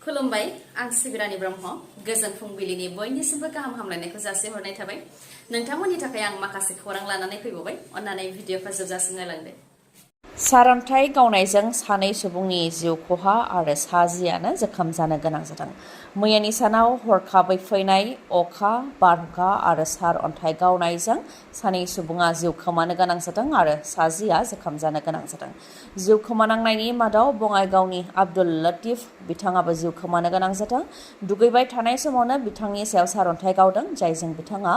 खुलुमबाय आं सिबि रानि ब्रह्म गोजोन फुंबिलिनि बयनिसिमबो गाहाम हामलायनायखौ जासिहरनाय थाबाय नोंथांमोननि थाखाय आं माखासे खौरां लानानै फैबावबाय अन्नानै भिडिअखौ जोबजासिम नायलांदो सारअन्थाइ गावनायजों सानै सुबुंनि जिउ खहा आरो सा 10 जोखोम जानो गोनां जादों मैयानि सानाव हरखाबै फैनाय अखा बारहुंखा आरो सारअन्थाइ गावनायजों सानै सुबुङा जिउ खोमानो गोनां जादों आरो सा 10 जोखोम जानो गोनां जादों जिउ खोमानांनायनि मादाव बङाइगावनि आब्दुल लतीफ बिथाङाबो जिउ खोमानो गोनां जादों दुगैबाय थानाय समावनो बिथांनि सायाव सारअन्थाइ गावदों जायजों बिथाङा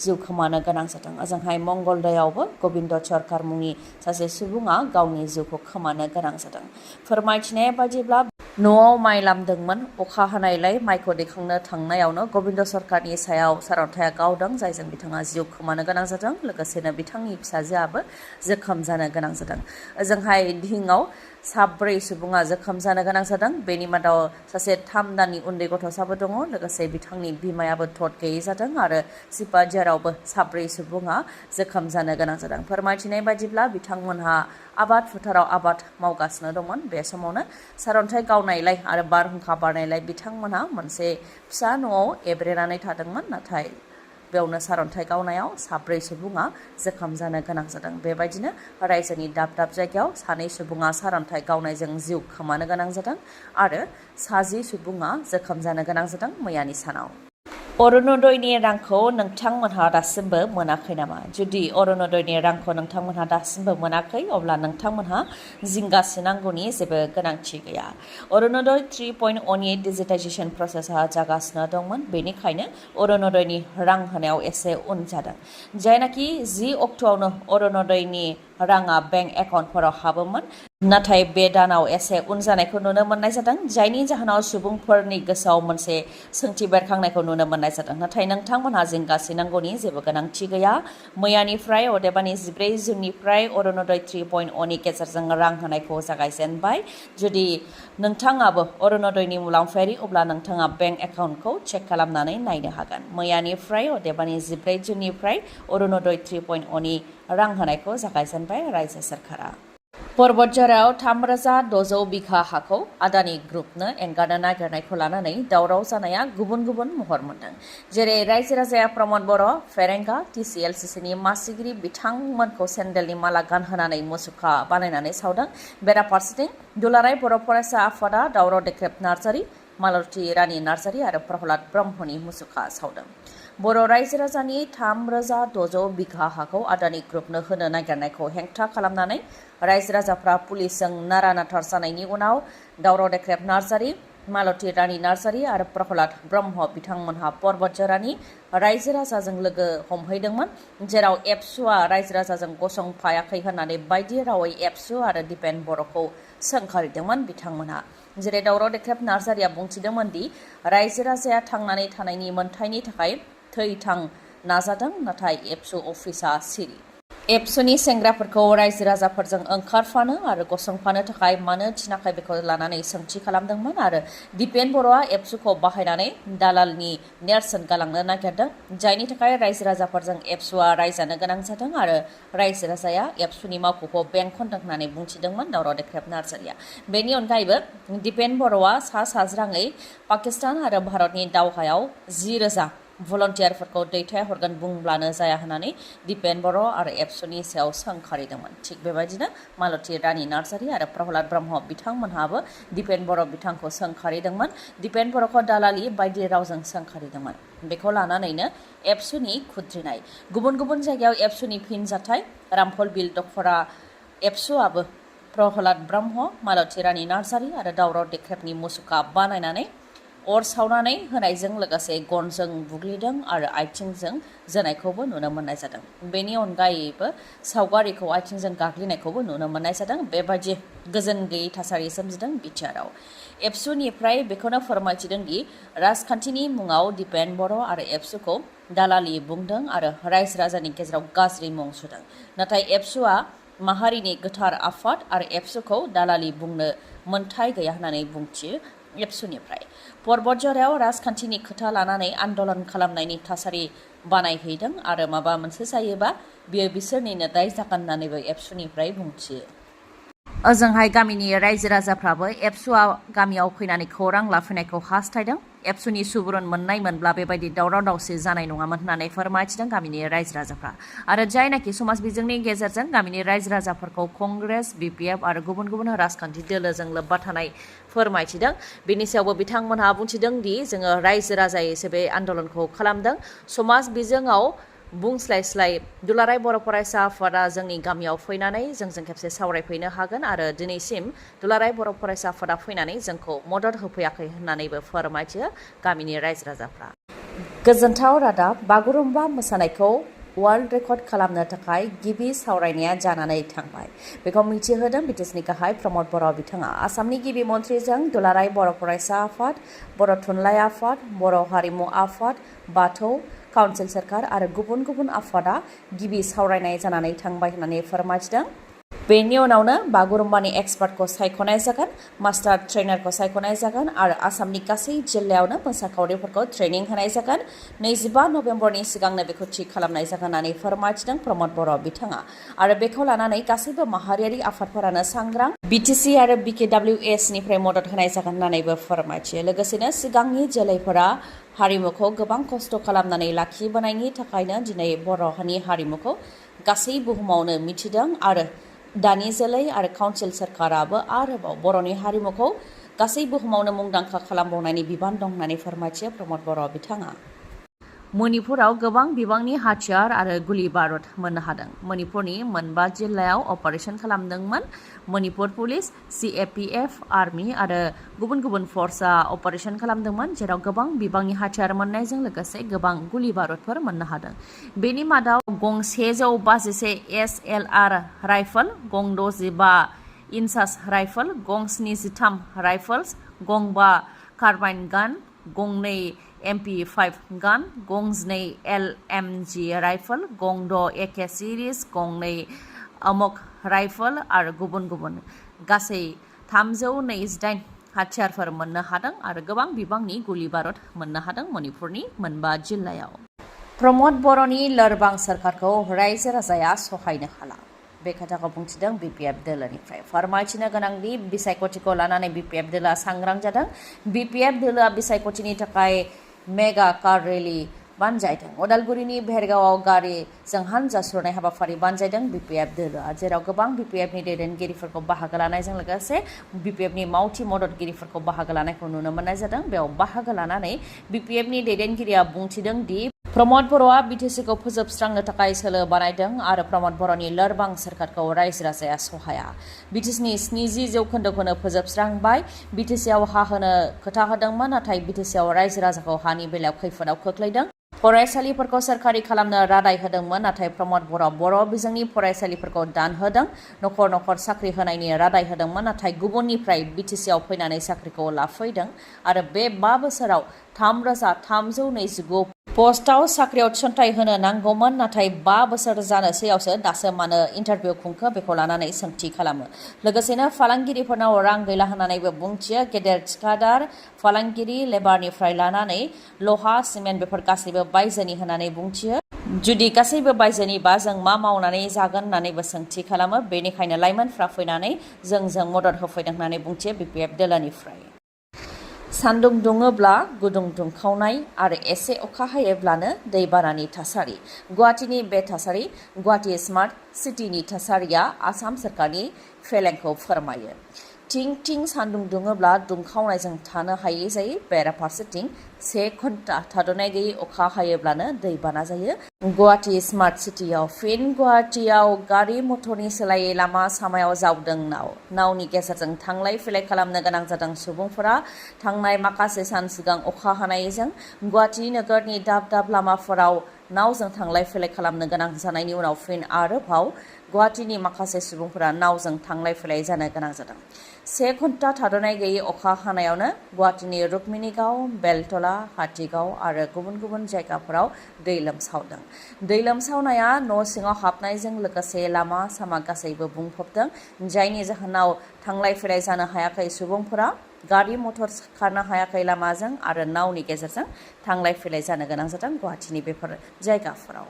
जिउ खोमानो गोनां जादों ओजोंहाय मंगलदैयावबो गोविन्द सरकार मुंनि सासे सुबुङा गावनि जिउखौ खोमानो गोनां जादों फोरमायथिनाय बायदिब्ला न'आव माइ लामदोंमोन अखा हानायलाय माइखौ दैखांनो थांनायावनो गोविन्द सरकारनि सायाव सारअन्थाइया गावदों जायजों बिथाङा जिउ खोमानो गोनां जादों लोगोसेनो बिथांनि फिसाजोआबो जोखोम जानो गोनां जादों ओजोंहाय दिहिङाव साब्रै सुबुङा जोखोम जानो गोनां जादों बेनि मादाव सासे 3 दाननि उन्दै गथ'साबो दङ लोगोसे बिथांनि बिमायाबो थट गैयै जादों आरो सिपाझारावबो साब्रै सुबुङा जोखोम जानो गोनां जादों फोरमायथिनाय बायदिब्ला बिथांमोनहा आबाद फोथाराव आबाद मावगासिनो दंमोन बे समावनो सारअन्थाइ गावनायलाय आरो बारहुंखा बारनायलाय बिथांमोनहा मोनसे फिसा न'आव एब्रेनानै थादोंमोन नाथाय बेयावनो सारअन्थाइ गावनायाव साब्रै सुबुङा जोखोम जानो गोनां जादों बेबायदिनो रायजोनि दाब दाब जायगायाव सानै सुबुङा सारअन्थाइ गावनायजों जिउ खोमानो गोनां जादों आरो सा 10 सुबुङा जोखोम जानो गोनां जादों मैयानि सानाव अरुणोदयनि रांखौ नोंथांमोनहा दासिमबो मोनाखै नामा जुदि अरुणोदयनि रांखौ नोंथांमोनहा दासिमबो मोनाखै अब्ला नोंथांमोनहा जिंगासिनांगौनि जेबो गोनांथि गैया अरुणोदय 3.0 नि डिजिटाइजेसन प्रसेसा जागासिनो दंमोन बेनिखायनो अरुणोदयनि रां होनायाव एसे उन जादों जायनाखि 10 अक्ट'आवनो अरुणोदयनि राङा बेंक एकाउन्टफोराव हाबोमोन नाथाय बे दानाव एसे उन जानायखौ नुनो मोननाय जादों जायनि जाहोनाव सुबुंफोरनि गोसोआव मोनसे सोंथि बेरखांनायखौ नुनो मोननाय जादों नाथाय नोंथांमोनहा जिंगासिनांगौनि जेबो गोनांथि गैया मैयानिफ्राय अदेबानि 14 जुननिफ्राय अरुणोदय 3.0 नि गेजेरजों रां होनायखौ जागायजेनबाय जुदि नोंथाङाबो अरुणोदयनि मुलाम्फायारि अब्ला नोंथाङा बेंक एकाउन्टखौ चेक खालामनानै नायनो हागोन मैयानिफ्राय अदेबानि 14 जुननिफ्राय अरुणोदय 3.0 नि रां होनायखौ जागायजेनबाय रायजो सोरखारा परबतझाराव 3600 बिघा हाखौ आदानि ग्रुपनो एंगारनो नागिरनायखौ लानानै दावराव जानाया गुबुन गुबुन महर मोनदों जेरै रायजो राजाया प्रमद बर' फेरेंगा TCLCCनि मासिगिरि बिथांमोनखौ सेन्देलनि माला गानहोनानै मुसुखा बानायनानै सावदों बेराफारसेथिं दुलाराय बर' फरायसा आफादा दावराव देख्रेब नार्जारि मालती रानी नार्जारि आरो प्रहलाद ब्रह्मनि मुसुखा सावदों बर' रायजो राजानि 3600 बिघा हाखौ आदानि ग्रुपनो होनो नागिरनायखौ हेंथा खालामनानै रायजो राजाफ्रा पुलिसजों नारा नाथार जानायनि उनाव दावराव देख्रेब नार्जारि मालती रानी नार्जारि आरो प्रहलाद ब्रह्म बिथांमोनहा परबतझारानि रायजो राजाजों लोगो हमहैदोंमोन जेराव एबसुआ रायजो राजाजों गसंफायाखै होननानै बायदि रावै एबसु आरो दिपेन बर'खौ सोंखारिदोंमन बिथांमोनहा जेरै दावराव देख्रेब नार्जारिया बुंथिदोंमोन दि रायजो राजाया थांनानै थानायनि मोन्थायनि थाखाय थै-थां नाजादों नाथाय एबसु अफिसा सिरि एबसुनि सेंग्राफोरखौ रायजो राजाफोरजों ओंखारफानो आरो गसंफानो थाखाय मानो थिनाखै बेखौ लानानै सोंथि खालामदोंमोन आरो दिपेन बर'आ एबसुखौ बाहायनानै दालालनि नेरसोन गालांनो नागिरदों जायनि थाखाय रायजो राजाफोरजों एबसुआ रायजानो गोनां जादों आरो रायजो राजाया एबसुनि मावख'खौ बेंखनदों होननानै बुंथिदोंमोन दावराव देख्रेब नार्जारिया बेनि अनगायैबो दिपेन बर'आ साज्राङै पाकिस्तान आरो भारतनि दावहायाव 10,000 भलन्टियारफोरखौ दैथायहरगोन बुंब्लानो जाया होननानै दिपेन बर' आरो एबसुनि सायाव सोंखारिदोंमोन थिग बेबायदिनो मालती रानी नार्जारि आरो प्रहलाद ब्रह्म बिथांमोनहाबो दिपेन बर' बिथांखौ सोंखारिदोंमन दिपेन बर'खौ दालालि बायदि रावजों सोंखारिदोंमोन बेखौ लानानैनो एबसुनि खुद्रिनाय गुबुन गुबुन जायगायाव एबसुनि फिनजाथाय रामफल बिल दखरा एबसुआबो प्रहलाद ब्रह्म मालती रानी नार्जारि आरो दावराव देख्रेबनि मुसुखा बानायनानै अर सावनानै होनायजों लोगोसे गनजों बुग्लिदों आरो आथिंजों जोनायखौबो नुनो मोननाय जादों बेनि अनगायैबो सावगारिखौ आथिंजों गाग्लिनायखौबो नुनो मोननाय जादों बेबायदि गोजोन गैयै थासारि सोमजिदों BTRआव एबसुनिफ्राय बेखौनो फोरमायथिदों दि राजखान्थिनि मुङाव दिपेन बर' आरो एबसुखौ दालालि बुंदों आरो रायजो राजानि गेजेराव गाज्रि मुं सुदों नाथाय एबसुआ माहारिनि गोथार आफाद आरो एबसुखौ दालालि बुंनो मोन्थाय गैया होननानै बुंथियो एबसुनिफ्राय परबतझाराव राजखान्थिनि खोथा लानानै आन्दलन खालामनायनि थासारि बानायहैदों आरो माबा मोनसे जायोबा बियो बिसोरनिनो दाय जागोन होननानैबो एबसुनिफ्राय बुंथियो ओजोंहाय गामिनि रायजो राजाफ्राबो एबसुआ गामियाव फैनानै खौरां लाफैनायखौ हास्थायदों। एबसुनि सुबुरुन मोननायमोनब्ला बेबायदि दावराव दावसि जानाय नङामोन होननानै फोरमायथिदों गामिनि रायजो राजाफ्रा। आरो जायनाखि समाज बिजोंनि गेजेरजों गामिनि रायजो राजाफोरखौ कंग्रेस, BPF आरो गुबुन गुबुन राजखान्थि दोलोजों लोब्बा थानाय फोरमायथिदों। बेनि सायावबो बिथांमोनहा बुंथिदों दि जोङो रायजो राजायैसो बे आन्दलनखौ खालामदों। समाज बिजोङाव बुंस्लायस्लाय दुलाराय बर' फरायसा आफादा जोंनि गामियाव फैनानै जोंजों खेबसे सावरायफैनो हागोन आरो दिनैसिम दुलाराय बर' फरायसा आफादा फैनानै जोंखौ मदद होफैयाखै होननानैबो फोरमायथियो गामिनि रायजो राजाफ्रा। गोजोनथाव रादाब, बागुरुम्बा मोसानायखौ वर्ल्ड रेकर्ड खालामनो थाखाय गिबि सावरायनाया जानानै थांबाय। बेखौ मिथिहोदों BTechनि गाहाय प्रमद बर' बिथाङा। आसामनि गिबि मन्थ्रिजों दुलाराय बर' फरायसा आफाद, बर' थुनलाइ आफाद, बर' हारिमु आफाद, बाथौ काउन्सिल सोरखार आरो गुबुन गुबुन आफादा गिबि सावरायनाय जानानै थांबाय होननानै फोरमायथिदों। बेनि उनावनो बागुरुम्बानि एक्सपार्टखौ सायख'नाय जागोन, मास्टार ट्रेनारखौ सायख'नाय जागोन आरो आसामनि गासै जिल्लायावनो मोसाखावरिफोरखौ ट्रेनिं होनाय जागोन। 25 नभेम्बरनि सिगांनो बेखौ थि खालामनाय जागोन होननानै फोरमायथिदों प्रमद बर' बिथाङा। आरो बेखौ लानानै गासैबो माहारियारि आफादफोरानो सांग्रां। BTC आरो BKWS निफ्राय मदद होनाय जागोन होननानैबो फोरमायथियो। लोगोसेनो सिगांनि जोलैफोरा हारिमुखौ गोबां खस्थ' खालामनानै लाखिबोनायनि थाखायनो दिनै बर'नि हारिमुखौ गासै बुहुमावनो मिथिदों आरो दानि जोलै आरो काउन्सिल सोरखाराबो आरोबाव बर'नि हारिमुखौ गासै बुहुमावनो मुंदांखा खालामबावनायनि बिबान दं होननानै फोरमायथियो प्रमद बर' बिथाङा। मणिपुराव गोबां बिबांनि हाथियार आरो गुलि बारुद मोननो हादों। मणिपुरनि मोनबा जिल्लायाव अपारेशन खालामदोंमोन मणिपुर पुलिस, CAPF, आर्मि आरो गुबुन गुबुन फर्सआ अपारेशन खालामदोंमोन, जेराव गोबां बिबांनि हाथियार मोननायजों लोगोसे गोबां गुलि बारुदफोर मोननो हादों। बेनि मादाव गं 151 SLR राइफल, गं 65 इन्सास राइफल, गं 73 राइफल्स, गं 5 कार्बाइन गान, गं 2 MP5 गान, गं 2 LMG राइफल, गं 6 AK सिरिज, गं 2 अमक राइफल आरो गुबुन गुबुन गासै 328 हाथियारफोर मोननो हादों आरो गोबां बिबांनि गुलि बारुद मोननो हादों मणिपुरनि मोनबा जिल्लायाव। प्रमद बर'नि लोरबां सोरखारखौ रायजो राजाया सहायनो हाला। बे खोथाखौ बुंथिदों BPF दोलोनिफ्राय। फोरमायथिनो गोनांदि बिसायख'थिखौ लानानै BPF दोलोआ सांग्रां जादों। BPF दोलोआ बिसायख'थिनि थाखाय मेगा कार रेलि बानजायदों। उदालगुरिनि भेरगावआव गारिजों हानजा सुरनाय हाबाफारि बानजायदों BPF दोलोआ, जेराव गोबां BPFनि दैदेनगिरिफोरखौ बाहागो लानायजों लोगोसे BPFनि मावथि मददगिरिफोरखौ बाहागो लानायखौ नुनो मोननाय जादों। बेयाव बाहागो लानानै BPFनि दैदेनगिरिया बुंथिदों दि प्रमद बर'आ BTCखौ फोजोबस्रांनो थाखाय सोलो बानायदों आरो प्रमद बर'नि लोरबां सोरखारखौ रायजो राजाया सहाया। BTCनि 70% फोजोबस्रांबाय। BTCआव हा होनो खोथा होदोंमोन, नाथाय BTCआव रायजो राजाखौ हानि बेलायाव खैफोदाव खोख्लैदों। फरायसालिफोरखौ सोरखारि खालामनो रादाय होदोंमोन, नाथाय प्रमद बर'आ बर' बिजोंनि फरायसालिफोरखौ दानहोदों। न'खर न'खर साख्रि होनायनि रादाय होदोंमोन, नाथाय गुबुननिफ्राय BTCआव फैनानै साख्रिखौ लाफैदों आरो बे 5 बोसोराव 3,329 पस्टआव साख्रियाव थिसनथाइ होनो नांगौमोन, नाथाय 5 बोसोर जानोसैयावसो दासो मानो इन्टारभिउ खुंखो बेखौ लानानै सोंथि खालामो। लोगोसेनो फालांगिरिफोरनाव रां गैला होननानैबो बुंथियो। गेदेर थिखादार, फालांगिरि, लेबारनिफ्राय लानानै लहा, सिमेन्ट बेफोर गासैबो बायजोनि होननानै बुंथियो। जुदि गासैबो बायजोनिबा जों मा मावनानै जागोन होननानैबो सोंथि खालामो। बेनिखायनो लाइमोनफ्रा फैनानै जोंजों मदद होफैदों होननानै बुंथियो BPF दोलोनिफ्राय। सान्दुं दुङोब्ला गुदुं दुंखावनाय आरो एसे अखा हायोब्लानो दैबानानि थासारि। गुवाहाटीनि बे थासारि, गुवाहाटी स्मार्ट सिटीनि थासारिया आसाम सोरखारनि फेलेंखौ फोरमायो। थिं थिं सान्दुं दुङोब्ला दुंखावनायजों थानो हायै जायो। बेराफारसेथिं 1 घन्टा थाद'नाय गैयै अखा हायोब्लानो दैबाना जायो। गुवाहाटी स्मार्ट सिटीआव फिन गुवाहाटीआव गारि मटरनि सोलायै लामा सामायाव जावदों नाव। नावनि गेजेरजों थांलाय फैलाय खालामनो गोनां जादों सुबुंफोरा। थांनाय माखासे सान सिगां अखा हानायजों गुवाहाटी नोगोरनि दाब दाब लामाफोराव नावजों थांलाय फैलाय खालामनो गोनां जानायनि उनाव फिन आरोबाव गुवाहाटीनि माखासे सुबुंफोरा नावजों थांलाय फैलाय जानो गोनां जादों। 1 घन्टा थाद'नाय गैयै अखा हानायावनो गुवाहाटीनि रुक्मिणीगाव, बेलतला, हाथिगाव आरो गुबुन गुबुन जायगाफोराव दै लोमसावदों। दै लोमसावनाया न' सिङाव हाबनायजों लोगोसे लामा सामा गासैबो बुंफबदों, जायनि जाहोनाव थांलाय फैलाय जानो हायाखै सुबुंफोरा। गारि मटर खारनो हायाखै लामाजों आरो नावनि गेजेरजों थांलाय फैलाय जानो गोनां जादों गुवाहाटीनि बेफोर जायगाफोराव।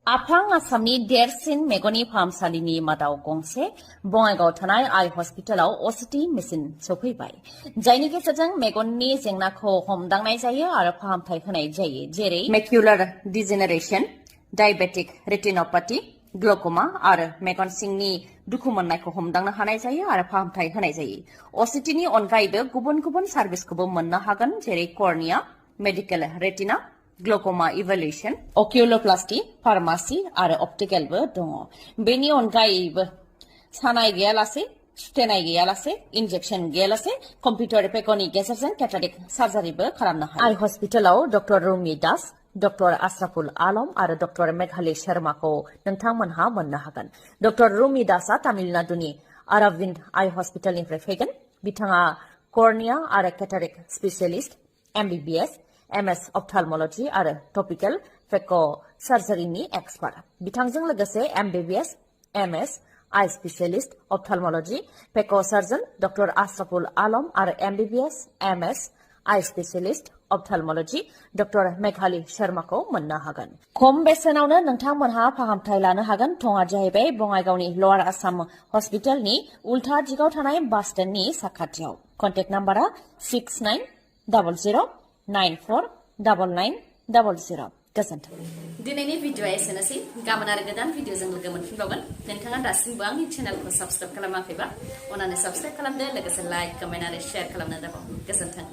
आफां आसामनि देरसिन मेगननि फाहामसालिनि मादाव गंसे बङाइगाव थानाय आइ हस्पिटालाव असिटि मेसिन सफैबाय जायनि गेजेरजों मेगननि जेंनाखौ हमदांनाय जायो आरो फाहामथाय होनाय जायो जेरै मेक्युलार डिजेनेरेशन डायबेटिक रेटिनोपैथी ग्लुकोमा आरो मेगन सिंनि दुखु मोननायखौ हमदांनो हानाय जायो आरो फाहामथाय होनाय जायो असिटिनि अनगायैबो गुबुन गुबुन सार्भिसखौबो मोननो हागोन जेरै cornea medical retina glaucoma evaluation oculoplasty pharmacy आरो अप्टिकेलबो दङ बेनि अनगायैबो सानाय गैयालासे सुथेनाय गैयालासे इन्जेक्शन गैयालासे कम्पिउटार पेकनि गेजेरजों केटारेक्ट सार्जारिबो खालामनो हायो आइ हस्पिटालाव डक्टर रुमि दास डक्टर आशराफुल आलम आरो डक्टर मेघाली शर्माखौ नोंथांमोनहा मोननो हागोन डक्टर रुमि दासआ तामिलनाडुनि अरविंद आइ हस्पिटालनिफ्राय फैगोन बिथाङा कर्निया आरो cataract specialist MBBS MS ophthalmology आरो टपिकल फेक' सार्जारिनि एक्सपार्ट बिथांजों लोगोसे MBBS MS eye specialist ophthalmology phaco' surgeon doctor Ashraful Alam आरो MBBS MS eye specialist ophthalmology doctor Meghali शर्माखौ मोननो हागोन खम बेसेनावनो नोंथांमोनहा फाहामथाय लानो हागोन थङा जाहैबाय बङाइगावनि लवार आसाम हस्पिटालनि उल्था दिगाव थानाय बास स्टेन्डनि साखाथियाव कन्टेक्ट नाम्बारा 6900949900 गोजोन्थों दिनैनि भिडिअआ एसेनोसै गाबोन आरो गोदान भिडिअजों लोगो मोनफिनबावगोन नोंथाङा दासिमबो आंनि चेनेलखौ साबस्क्राइब खालामाखैबा अन्नानै साबस्क्राइब खालामदो लोगोसे लाइक कमेन्ट आरो शेयार खालामनो दाबाव गोजोन्थों